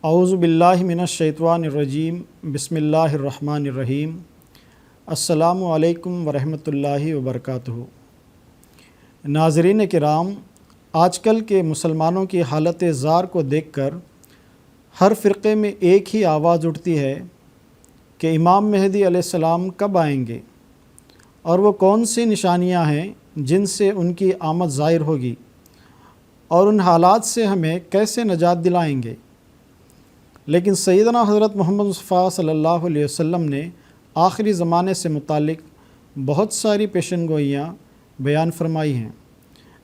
اعوذ باللہ من الشیطان الرجیم بسم اللہ الرحمن الرحیم السلام علیکم ورحمۃ اللہ وبرکاتہ۔ ناظرین کرام، آج کل کے مسلمانوں کی حالت زار کو دیکھ کر ہر فرقے میں ایک ہی آواز اٹھتی ہے کہ امام مہدی علیہ السلام کب آئیں گے اور وہ کون سی نشانیاں ہیں جن سے ان کی آمد ظاہر ہوگی اور ان حالات سے ہمیں کیسے نجات دلائیں گے۔ لیکن سیدنا حضرت محمد مصطفیٰ صلی اللہ علیہ وسلم نے آخری زمانے سے متعلق بہت ساری پیشن گوئیاں بیان فرمائی ہیں،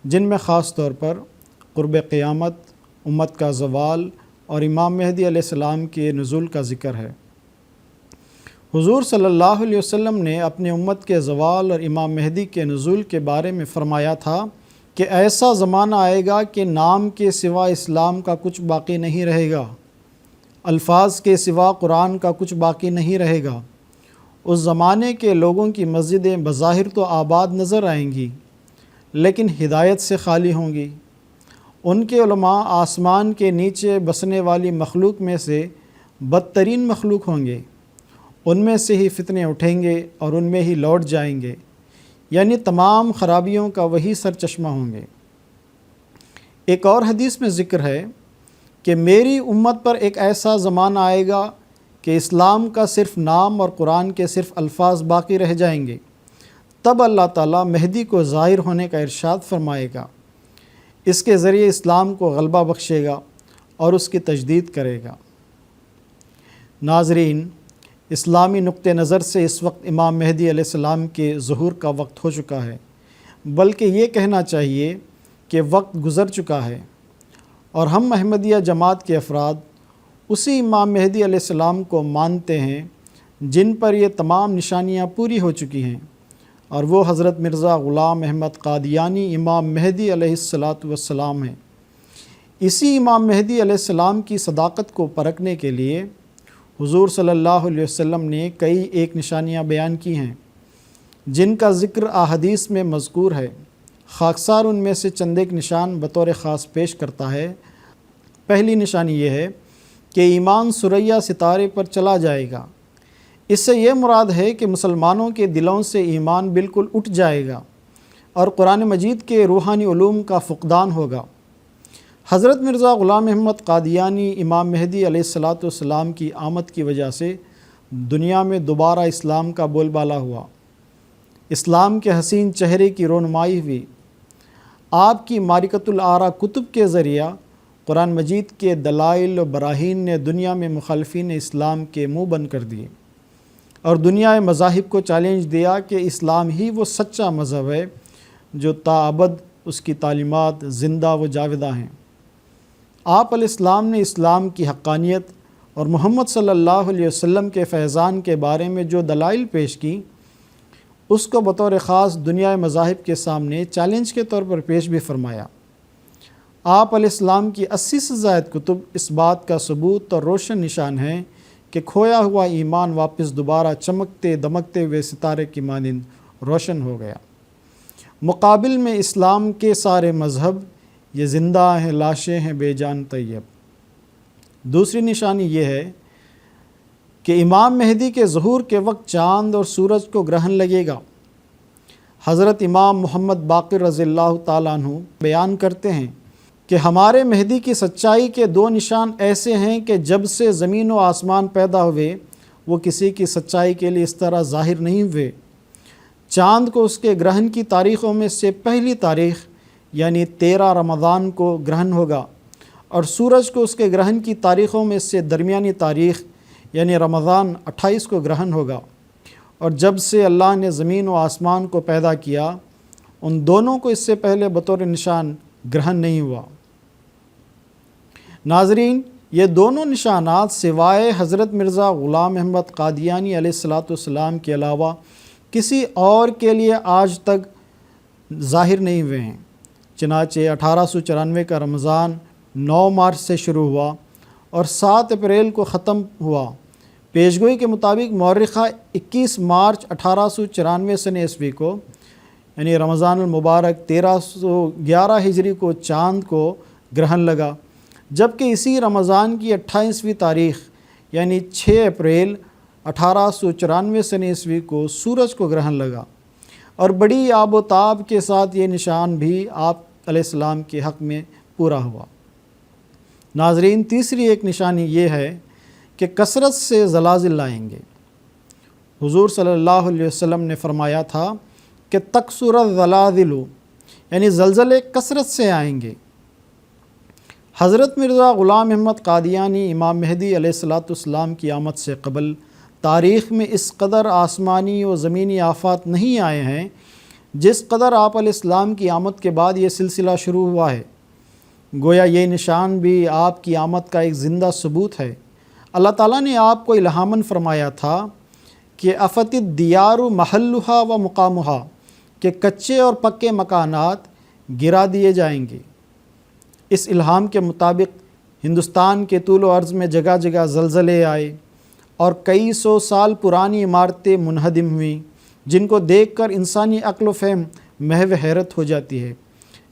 جن میں خاص طور پر قرب قیامت، امت کا زوال اور امام مہدی علیہ السلام کے نزول کا ذکر ہے۔ حضور صلی اللہ علیہ وسلم نے اپنے امت کے زوال اور امام مہدی کے نزول کے بارے میں فرمایا تھا کہ ایسا زمانہ آئے گا کہ نام کے سوا اسلام کا کچھ باقی نہیں رہے گا، الفاظ کے سوا قرآن کا کچھ باقی نہیں رہے گا۔ اس زمانے کے لوگوں کی مسجدیں بظاہر تو آباد نظر آئیں گی لیکن ہدایت سے خالی ہوں گی۔ ان کے علماء آسمان کے نیچے بسنے والی مخلوق میں سے بدترین مخلوق ہوں گے، ان میں سے ہی فتنے اٹھیں گے اور ان میں ہی لوٹ جائیں گے، یعنی تمام خرابیوں کا وہی سرچشمہ ہوں گے۔ ایک اور حدیث میں ذکر ہے کہ میری امت پر ایک ایسا زمانہ آئے گا کہ اسلام کا صرف نام اور قرآن کے صرف الفاظ باقی رہ جائیں گے۔ تب اللہ تعالیٰ مہدی کو ظاہر ہونے کا ارشاد فرمائے گا، اس کے ذریعے اسلام کو غلبہ بخشے گا اور اس کی تجدید کرے گا۔ ناظرین، اسلامی نقطہ نظر سے اس وقت امام مہدی علیہ السلام کے ظہور کا وقت ہو چکا ہے، بلکہ یہ کہنا چاہیے کہ وقت گزر چکا ہے، اور ہم احمدیہ جماعت کے افراد اسی امام مہدی علیہ السلام کو مانتے ہیں جن پر یہ تمام نشانیاں پوری ہو چکی ہیں، اور وہ حضرت مرزا غلام احمد قادیانی امام مہدی علیہ السلام ہیں۔ اسی امام مہدی علیہ السلام کی صداقت کو پرکھنے کے لیے حضور صلی اللہ علیہ وسلم نے کئی ایک نشانیاں بیان کی ہیں جن کا ذکر احادیث میں مذکور ہے۔ خاکسار ان میں سے چند ایک نشان بطور خاص پیش کرتا ہے۔ پہلی نشانی یہ ہے کہ ایمان ثریا ستارے پر چلا جائے گا۔ اس سے یہ مراد ہے کہ مسلمانوں کے دلوں سے ایمان بالکل اٹھ جائے گا اور قرآن مجید کے روحانی علوم کا فقدان ہوگا۔ حضرت مرزا غلام احمد قادیانی امام مہدی علیہ السلام کی آمد کی وجہ سے دنیا میں دوبارہ اسلام کا بول بالا ہوا، اسلام کے حسین چہرے کی رونمائی ہوئی۔ آپ کی معرکۃ الآراء کتب کے ذریعہ قرآن مجید کے دلائل و براہین نے دنیا میں مخالفین اسلام کے منہ بند کر دیے اور دنیا مذاہب کو چیلنج دیا کہ اسلام ہی وہ سچا مذہب ہے جو تاابد اس کی تعلیمات زندہ و جاودہ ہیں۔ آپ علیہ السلام نے اسلام کی حقانیت اور محمد صلی اللہ علیہ وسلم کے فیضان کے بارے میں جو دلائل پیش کی، اس کو بطور خاص دنیا مذاہب کے سامنے چیلنج کے طور پر پیش بھی فرمایا۔ آپ علیہ السلام کی 80 سے زائد کتب اس بات کا ثبوت اور روشن نشان ہیں کہ کھویا ہوا ایمان واپس دوبارہ چمکتے دمکتے ہوئے ستارے کی مانند روشن ہو گیا۔ مقابل میں اسلام کے سارے مذہب یہ زندہ ہیں، لاشیں ہیں بے جان طیب۔ دوسری نشانی یہ ہے کہ امام مہدی کے ظہور کے وقت چاند اور سورج کو گرہن لگے گا۔ حضرت امام محمد باقر رضی اللہ تعالیٰ عنہ بیان کرتے ہیں کہ ہمارے مہدی کی سچائی کے دو نشان ایسے ہیں کہ جب سے زمین و آسمان پیدا ہوئے وہ کسی کی سچائی کے لیے اس طرح ظاہر نہیں ہوئے۔ چاند کو اس کے گرہن کی تاریخوں میں سے پہلی تاریخ یعنی 13 رمضان کو گرہن ہوگا، اور سورج کو اس کے گرہن کی تاریخوں میں سے درمیانی تاریخ یعنی رمضان 28 کو گرہن ہوگا، اور جب سے اللہ نے زمین و آسمان کو پیدا کیا ان دونوں کو اس سے پہلے بطور نشان گرہن نہیں ہوا۔ ناظرین، یہ دونوں نشانات سوائے حضرت مرزا غلام احمد قادیانی علیہ السلام کے علاوہ کسی اور کے لیے آج تک ظاہر نہیں ہوئے ہیں۔ چنانچہ 1894 کا رمضان 9 مارچ سے شروع ہوا اور 7 اپریل کو ختم ہوا۔ پیشگوئی کے مطابق مورخہ 21 مارچ 1894 سن عیسوی کو یعنی رمضان المبارک 1311 ہجری کو چاند کو گرہن لگا، جبکہ اسی رمضان کی 28ویں تاریخ یعنی 6 اپریل 1894 کو سورج کو گرہن لگا اور بڑی آب و تاب کے ساتھ یہ نشان بھی آپ علیہ السلام کے حق میں پورا ہوا۔ ناظرین، تیسری ایک نشانی یہ ہے کہ کثرت سے زلازل آئیں گے۔ حضور صلی اللہ علیہ وسلم نے فرمایا تھا کہ تکثر الزلازل، یعنی زلزلے کثرت سے آئیں گے۔ حضرت مرزا غلام احمد قادیانی امام مہدی علیہ السلام کی آمد سے قبل تاریخ میں اس قدر آسمانی و زمینی آفات نہیں آئے ہیں جس قدر آپ علیہ السلام کی آمد کے بعد یہ سلسلہ شروع ہوا ہے۔ گویا یہ نشان بھی آپ کی آمد کا ایک زندہ ثبوت ہے۔ اللہ تعالیٰ نے آپ کو الہاماً فرمایا تھا کہ افت الدیار محلھا و مقامھا، کہ کچے اور پکے مکانات گرا دیے جائیں گے۔ اس الہام کے مطابق ہندوستان کے طول و عرض میں جگہ جگہ زلزلے آئے اور کئی سو سال پرانی عمارتیں منہدم ہوئیں، جن کو دیکھ کر انسانی عقل و فہم محو حیرت ہو جاتی ہے۔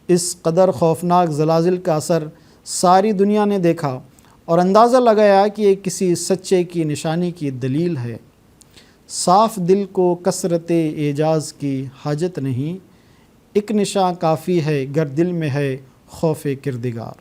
اس قدر خوفناک زلازل کا اثر ساری دنیا نے دیکھا اور اندازہ لگایا کہ یہ کسی سچے کی نشانی کی دلیل ہے۔ صاف دل کو کثرت اعجاز کی حاجت نہیں، ایک نشاں کافی ہے گر دل میں ہے خوف کردگار۔